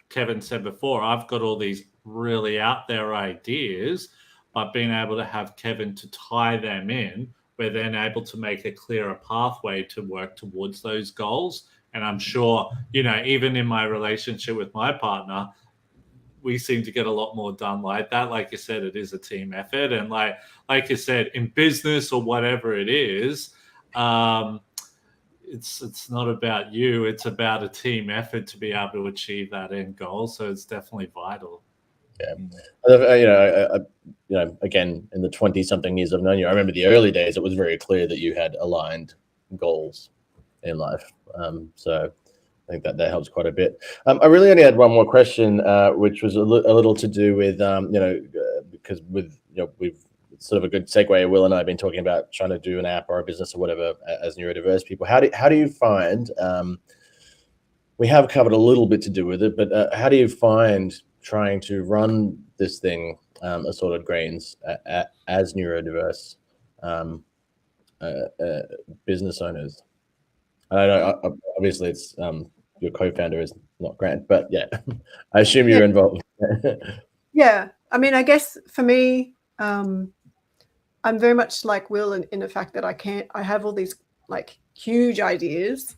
Kevin said before, I've got all these really out there ideas, but being able to have Kevin to tie them in, we're then able to make a clearer pathway to work towards those goals. And I'm sure even in my relationship with my partner, we seem to get a lot more done like that. Like you said, it is a team effort. And like you said, in business or whatever it is, it's not about you. It's about a team effort to be able to achieve that end goal. So it's definitely vital. Again, in the 20-something years I've known you, I remember the early days, it was very clear that you had aligned goals in life. So I think that helps quite a bit. I really only had one more question, which was a little to do with, because we've sort of a good segue. Will and I have been talking about trying to do an app or a business or whatever as neurodiverse people. How do you find, we have covered a little bit to do with it, but how do you find trying to run this thing, Assorted Grains, as neurodiverse business owners? I know, obviously, it's your co-founder is not Grant, but I assume you're involved. I mean, I guess for me, I'm very much like Will in the fact that I have all these huge ideas,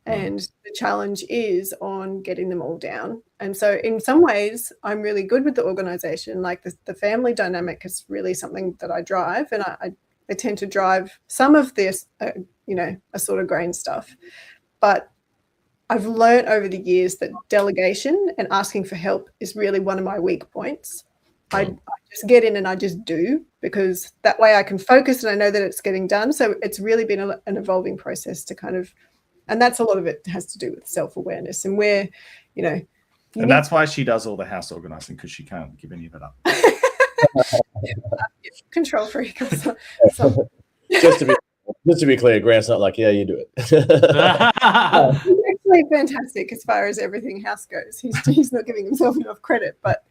and the challenge is on getting them all down. And so in some ways, I'm really good with the organization. Like the family dynamic is really something that I drive, and They tend to drive some of this, assorted grain stuff. But I've learned over the years that delegation and asking for help is really one of my weak points. I just get in and I just do, because that way I can focus and I know that it's getting done. So it's really been an evolving process to kind of, and that's a lot of it has to do with self-awareness and where, and that's why she does all the house organizing, because she can't give any of it up. Control freak. Just to be clear, Grant's not like, yeah, you do it. He's actually fantastic as far as everything house goes. He's not giving himself enough credit, but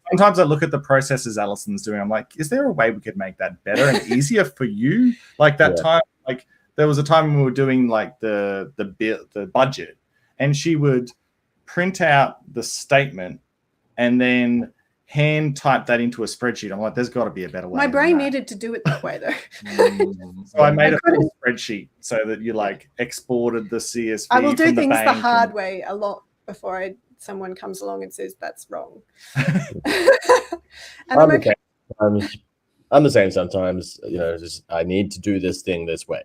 sometimes I look at the processes Alison's doing. I'm like, is there a way we could make that better and easier for you? Like that time, like there was a time when we were doing like the budget, and she would print out the statement and then hand type that into a spreadsheet. I'm like, there's got to be a better way. My brain needed to do it that way, though. So I made a full spreadsheet so that you like exported the CSV. I will do things the hard and... way a lot before someone comes along and says that's wrong. I'm the same sometimes. Just, I need to do this thing this way.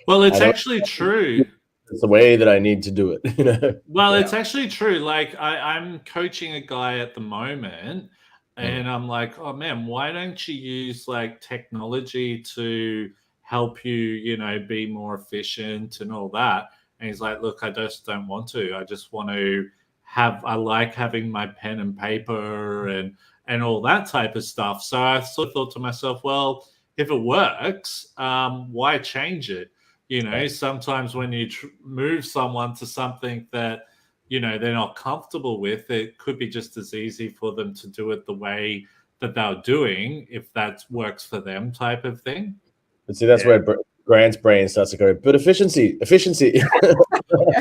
Well, it's actually true. It's the way that I need to do it. Well, it's actually true. Like I'm coaching a guy at the moment, and I'm like, oh man, why don't you use like technology to help you, be more efficient and all that? And he's like, look, I just don't want to. I just want to I like having my pen and paper and all that type of stuff. So I sort of thought to myself, well, if it works, why change it? Sometimes when you move someone to something that, they're not comfortable with, it could be just as easy for them to do it the way that they're doing, if that works for them type of thing. But see, that's where Grant's brain starts to go, but efficiency.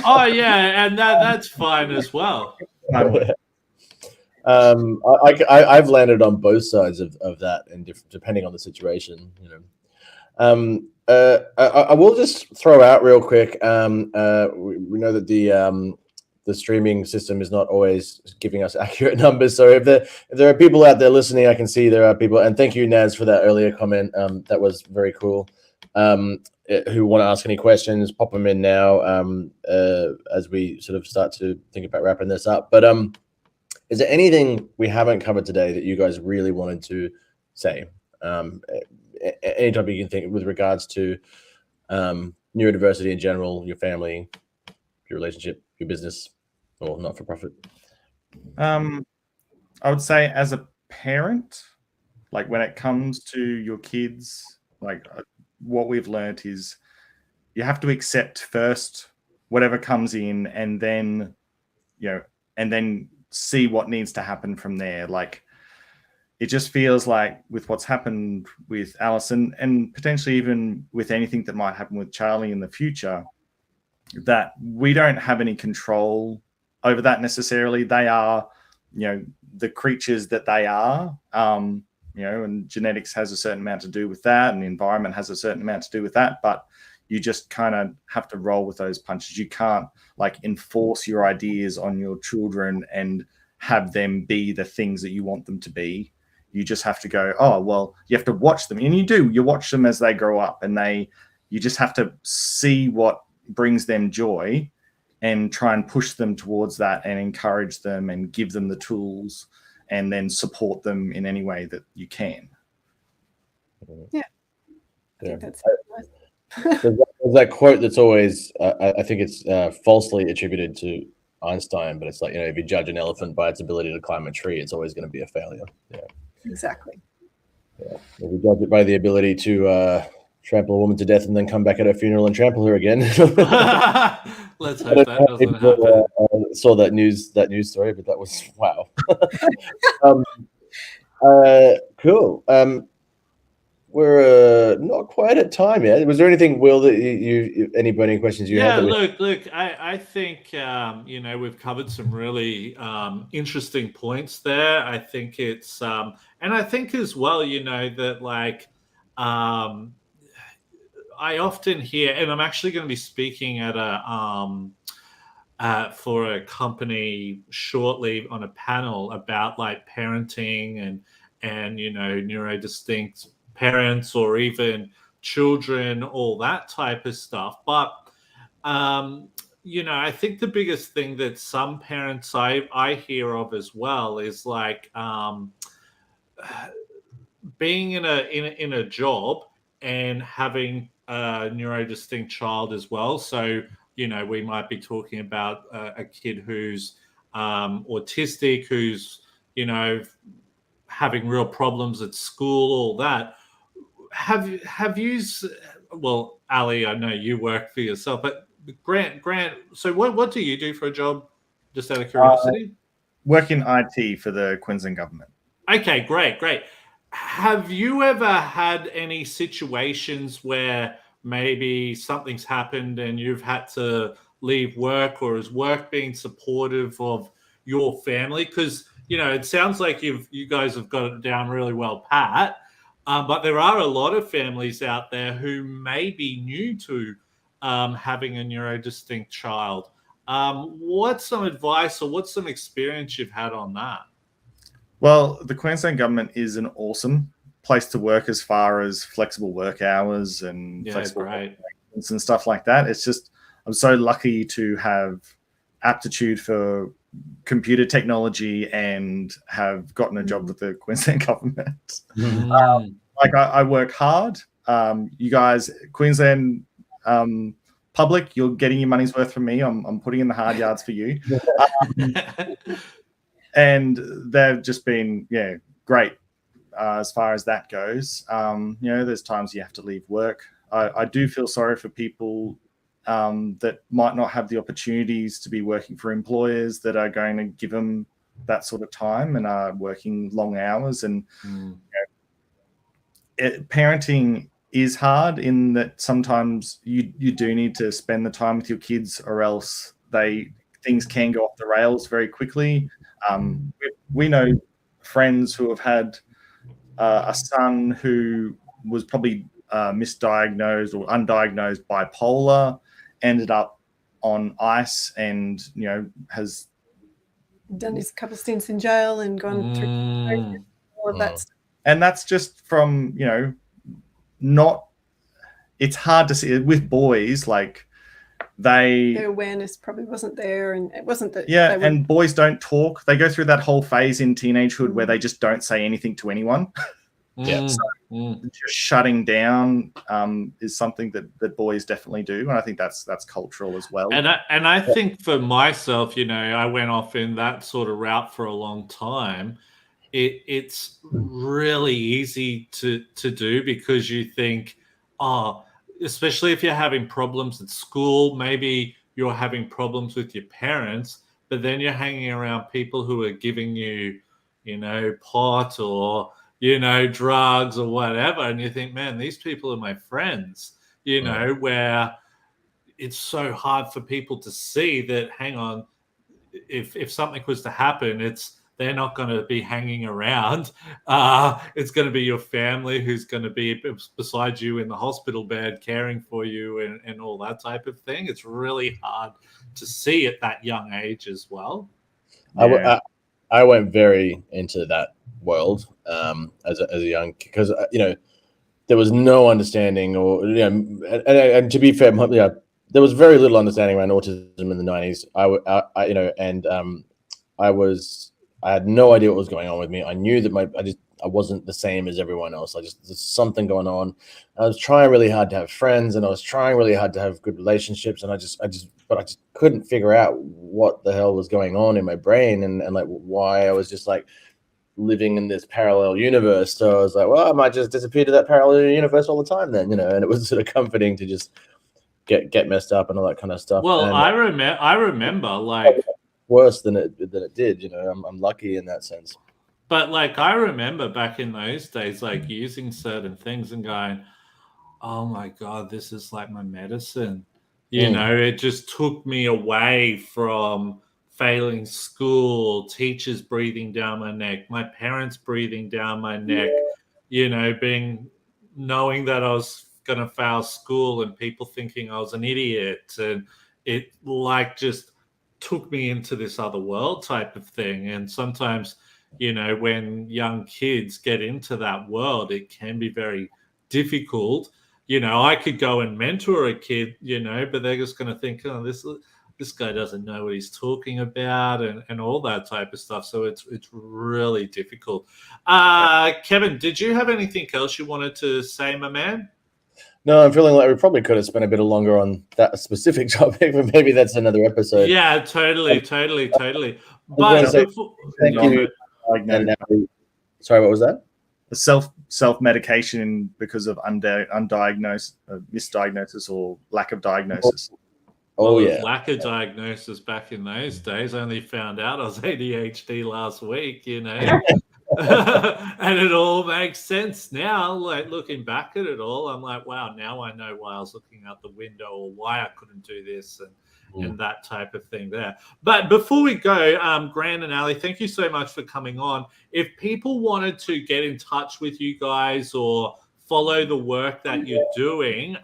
Oh, yeah, and that's fine as well. I've landed on both sides of that, and depending on the situation, I will just throw out real quick. We know that the streaming system is not always giving us accurate numbers. So if there are people out there listening, I can see there are people. And thank you, Naz, for that earlier comment. That was very cool. Who want to ask any questions, pop them in now as we sort of start to think about wrapping this up. But is there anything we haven't covered today that you guys really wanted to say? Any topic you can think of with regards to neurodiversity in general, your family, your relationship, your business, or not-for-profit? I would say as a parent, like when it comes to your kids, like what we've learned is you have to accept first whatever comes in, and then, and then see what needs to happen from there. Like, it just feels like with what's happened with Alison, and potentially even with anything that might happen with Charlie in the future, that we don't have any control over that necessarily. They are, the creatures that they are, and genetics has a certain amount to do with that, and the environment has a certain amount to do with that. But you just kind of have to roll with those punches. You can't like enforce your ideas on your children and have them be the things that you want them to be. You just have to go, oh, well, you have to watch them. And you watch them as they grow up, and you just have to see what brings them joy and try and push them towards that and encourage them and give them the tools and then support them in any way that you can. Yeah. I think that's There's that quote that's always, I think it's falsely attributed to Einstein, but it's like, if you judge an elephant by its ability to climb a tree, it's always going to be a failure. Yeah. Exactly. Yeah. If you judge it by the ability to trample a woman to death and then come back at her funeral and trample her again. Let's hope that doesn't happen. Saw that news story, but that was wow. Cool. We're not quite at time yet. Was there anything, Will, that you any burning questions you had? Look. I think we've covered some really interesting points there. I think it's and I think as well, that like I often hear, and I'm actually going to be speaking at for a company shortly on a panel about like parenting and neurodistinct parents or even children, all that type of stuff. But I think the biggest thing that some parents I hear of as well is like being in a job and having a neurodistinct child as well. So we might be talking about a kid who's autistic, who's having real problems at school, all that. Have you? Well, Ali, I know you work for yourself, but Grant. So what do you do for a job? Just out of curiosity. Work in IT for the Queensland government. Okay, great. Have you ever had any situations where maybe something's happened and you've had to leave work, or has work been supportive of your family? Because it sounds like you guys have got it down really well pat, but there are a lot of families out there who may be new to having a neurodistinct child. What's some advice or what's some experience you've had on that? Well, the Queensland government is an awesome place to work as far as flexible work hours and flexible arrangements and stuff like that. It's just, I'm so lucky to have aptitude for computer technology and have gotten a job with the Queensland government. I work hard. You guys, Queensland public, you're getting your money's worth from me. I'm putting in the hard yards for you. And they've just been, great as far as that goes. There's times you have to leave work. I do feel sorry for people that might not have the opportunities to be working for employers that are going to give them that sort of time and are working long hours. And parenting is hard in that sometimes you do need to spend the time with your kids, or else things can go off the rails very quickly. We know friends who have had a son who was probably misdiagnosed or undiagnosed bipolar, ended up on ICE, and has done his couple stints in jail and gone through all of that stuff. And that's just from it's hard to see with boys, like their awareness probably wasn't there, and it wasn't that. And boys don't talk. They go through that whole phase in teenagehood where they just don't say anything to anyone. Just shutting down is something that boys definitely do, and I think that's cultural as well. And I think for myself, I went off in that sort of route for a long time. It's really easy to do, because you think, especially if you're having problems at school, maybe you're having problems with your parents, but then you're hanging around people who are giving you, pot or, drugs or whatever. And you think, man, these people are my friends, where it's so hard for people to see that, hang on, if something was to happen, they're not going to be hanging around. It's going to be your family who's going to be beside you in the hospital bed, caring for you and all that type of thing. It's really hard to see at that young age as well. I went very into that world as a young kid, because there was no understanding, or and to be fair, there was very little understanding around autism in the 90s. I had no idea what was going on with me. I knew that I wasn't the same as everyone else. There's something going on. I was trying really hard to have friends, and I was trying really hard to have good relationships, and I just couldn't figure out what the hell was going on in my brain, and like why I was just like living in this parallel universe. So I was like, well, I might just disappear to that parallel universe all the time then, and it was sort of comforting to just get messed up and all that kind of stuff. Well, I remember like worse than it did. I'm lucky in that sense. But like I remember back in those days, like using certain things and going, "Oh my God, this is like my medicine." It just took me away from failing school, teachers breathing down my neck, my parents breathing down my neck. Knowing that I was going to fail school and people thinking I was an idiot, and it like just took me into this other world type of thing. And sometimes you know, when young kids get into that world, it can be very difficult. You know, I could go and mentor a kid, you know, but they're just going to think, oh, this guy doesn't know what he's talking about, and all that type of stuff. So it's really difficult. Kevin, did you have anything else you wanted to say, my man? No, I'm feeling like we probably could have spent a bit longer on that specific topic, but maybe that's another episode. Yeah, totally. But Thank you. Sorry, what was that? Self-medication because of undiagnosed, misdiagnosis, or lack of diagnosis. Oh, yeah. Lack of diagnosis back in those days. I only found out I was ADHD last week, you know. And it all makes sense now. Like, looking back at it all, I'm like, wow, now I know why I was looking out the window, or why I couldn't do this and that type of thing there. But before we go, Grant and Ali, thank you so much for coming on. If people wanted to get in touch with you guys or follow the work that you're doing,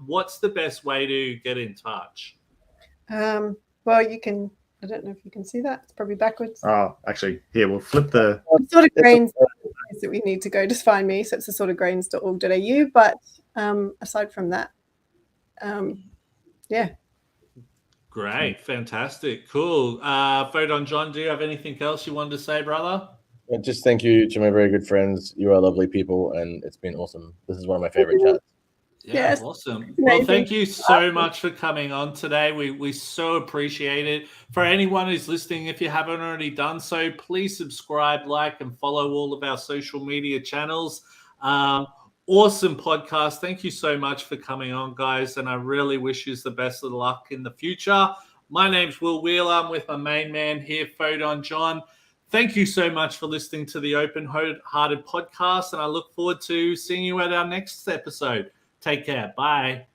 what's the best way to get in touch? Well, you can, I don't know if you can see that. It's probably backwards. Oh, actually, here, we'll flip the... Assorted Grains that we need to go. Just find me. So it's assortedgrains.org.au. But aside from that, yeah. Great. Fantastic. Cool. Photon John, do you have anything else you wanted to say, brother? Just thank you to my very good friends. You are lovely people, and it's been awesome. This is one of my favorite chats. Yeah, yes. Awesome. Well, thank you so much for coming on today. We so appreciate it. For anyone who's listening, if you haven't already done so, please subscribe, like, and follow all of our social media channels. Awesome podcast. Thank you so much for coming on, guys, and I really wish you the best of luck in the future. My name's Will Wheeler. I'm with my main man here, Photon John. Thank you so much for listening to the Openhearted Podcast, and I look forward to seeing you at our next episode. Take care. Bye.